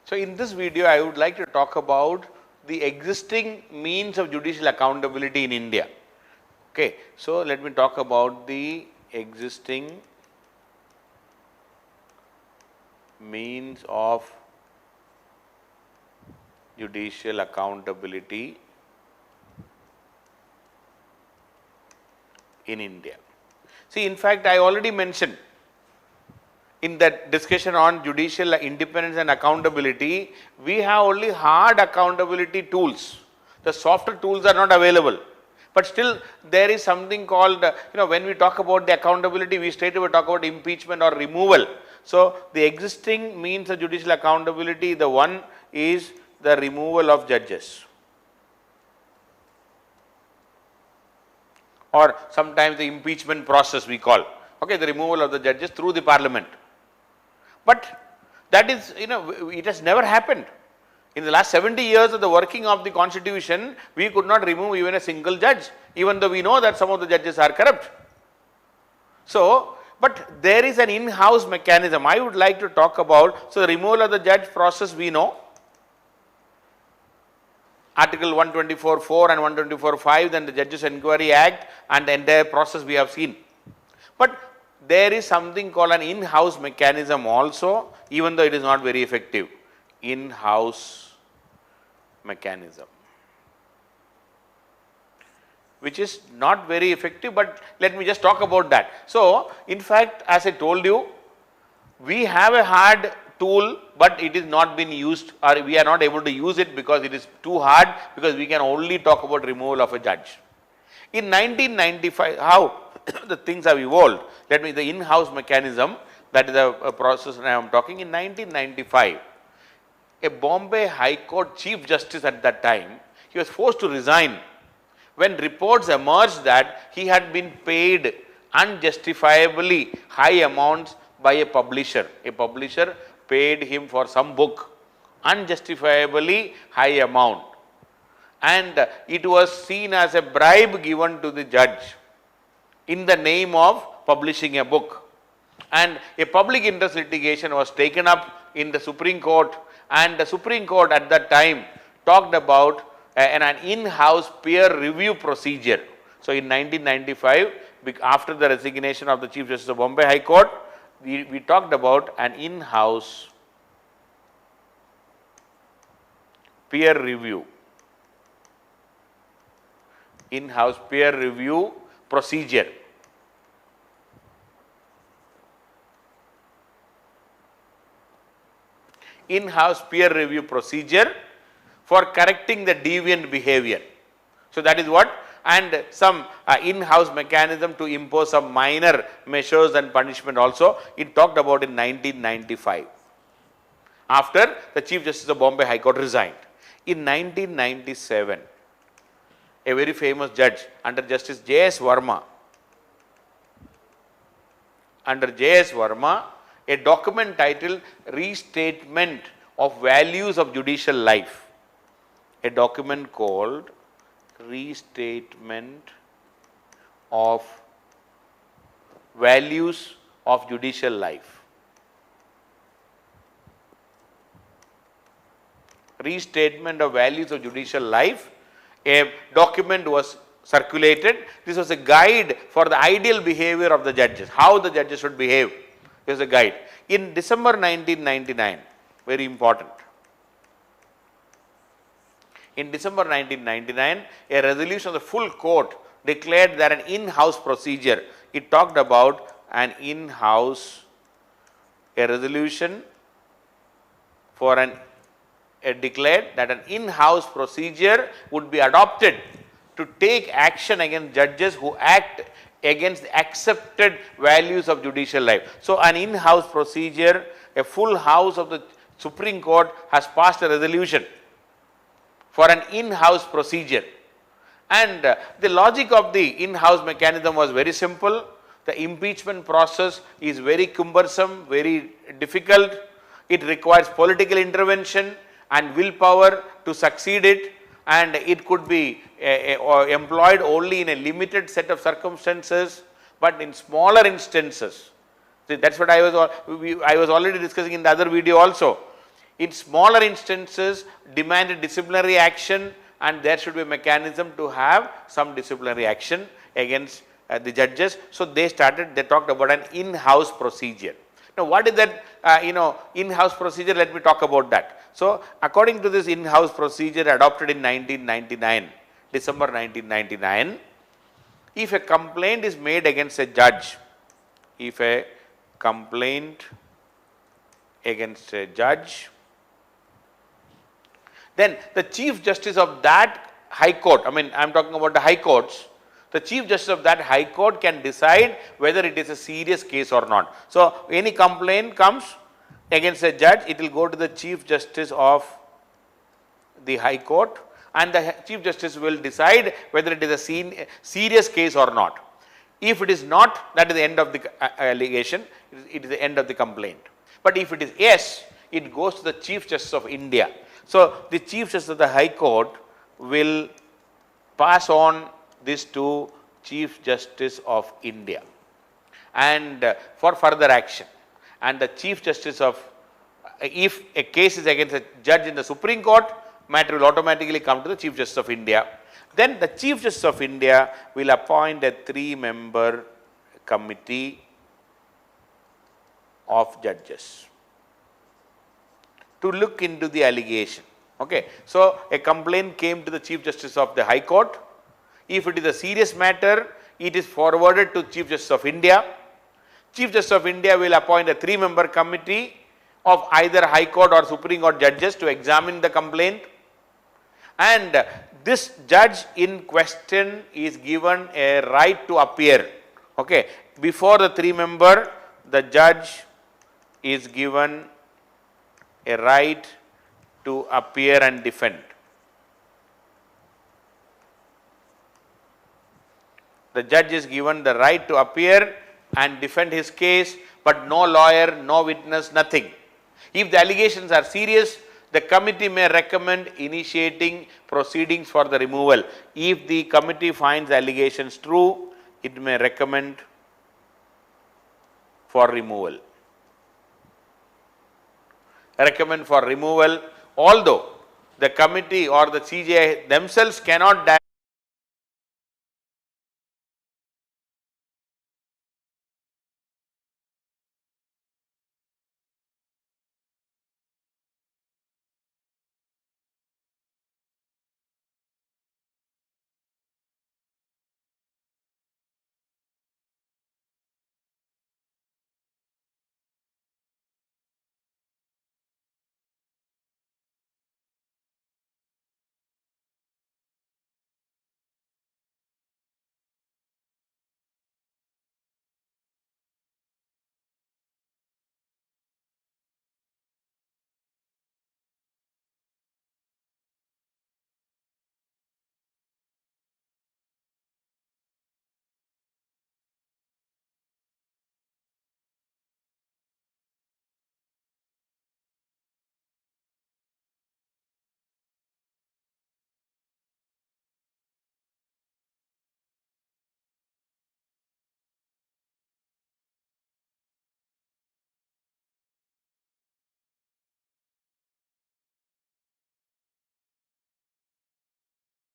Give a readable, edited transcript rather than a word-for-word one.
So, in this video I would like to talk about the existing means of judicial accountability in India. Okay. So, let me talk about the existing means of judicial accountability in India. See, in fact, I already mentioned in that discussion on judicial independence and accountability, we have only hard accountability tools. The softer tools are not available. But still there is something called, when we talk about the accountability, we straight away talk about impeachment or removal. So, the existing means of judicial accountability, the one is the removal of judges, or sometimes the impeachment process we call, okay, the removal of the judges through the parliament. But that is, it has never happened. In the last 70 years of the working of the constitution, we could not remove even a single judge, even though we know that some of the judges are corrupt. So, but there is an in-house mechanism I would like to talk about. So, the removal of the judge process we know, Article 124(4) and 124(5), then the Judges Enquiry Act and the entire process we have seen. But there is something called an in-house mechanism also, even though it is not very effective. In-house mechanism, which is not very effective, but let me just talk about that. So, in fact, as I told you, we have a hard tool, but it is not been used, or we are not able to use it because it is too hard, because we can only talk about removal of a judge. In 1995, how the things have evolved, let me, the in-house mechanism, that is a process I am talking. In 1995, a Bombay High Court Chief Justice at that time, he was forced to resign when reports emerged that he had been paid unjustifiably high amounts by a publisher. A publisher paid him for some book, unjustifiably high amount, and it was seen as a bribe given to the judge in the name of publishing a book. And a public interest litigation was taken up in the Supreme Court, and the Supreme Court at that time talked about an in-house peer review procedure. So, in 1995, after the resignation of the Chief Justice of Bombay High Court, we talked about an in-house peer review, in-house peer review procedure. In-house peer review procedure for correcting the deviant behavior. So, that is what, and some in-house mechanism to impose some minor measures and punishment also, it talked about in 1995, after the Chief Justice of Bombay High Court resigned. In 1997, a very famous judge under Justice J.S. Verma, a document titled Restatement of Values of Judicial Life, a document called Restatement of Values of Judicial Life. Restatement of Values of Judicial Life, a document was circulated. This was a guide for the ideal behavior of the judges, how the judges should behave. This is a guide. In December 1999, very important. In December 1999, a resolution of the full court declared that an in-house procedure, it talked about an in-house, a resolution for declared that an in-house procedure would be adopted to take action against judges who act against the accepted values of judicial life. So, an in-house procedure, a full house of the Supreme Court has passed a resolution for an in-house procedure, and the logic of the in-house mechanism was very simple. The impeachment process is very cumbersome, very difficult. It requires political intervention and willpower to succeed it, and it could be employed only in a limited set of circumstances, but in smaller instances. See, that is what I was already discussing in the other video also. In smaller instances, demanded disciplinary action, and there should be a mechanism to have some disciplinary action against the judges. So they talked about an in-house procedure. Now what is that in-house procedure? Let me talk about that. So according to this in-house procedure adopted in 1999, December 1999, if a complaint is made against a judge, if a complaint against a judge, then the Chief Justice of that High Court, I am talking about the High Courts, the Chief Justice of that High Court can decide whether it is a serious case or not. So any complaint comes against a judge, it will go to the Chief Justice of the High Court, and the Chief Justice will decide whether it is a serious case or not. If it is not, that is the end of the allegation, it is the end of the complaint. But if it is yes, it goes to the Chief Justice of India. So the Chief Justice of the High Court will pass on this to Chief Justice of India and for further action. And the Chief Justice of, if a case is against a judge in the Supreme Court, matter will automatically come to the Chief Justice of India. Then the Chief Justice of India will appoint a 3-member committee of judges to look into the allegation. Okay. So a complaint came to the Chief Justice of the High Court. If it is a serious matter, it is forwarded to Chief Justice of India. Chief Justice of India will appoint a 3-member committee of either High Court or Supreme Court judges to examine the complaint, and this judge in question is given a right to appear. Okay. Before the 3-member, the judge is given a right to appear and defend. The judge is given the right to appear and defend his case, but no lawyer, no witness, nothing. If the allegations are serious, the committee may recommend initiating proceedings for the removal. If the committee finds allegations true, it may recommend for removal. Recommend for removal, although the committee or the CJI themselves cannot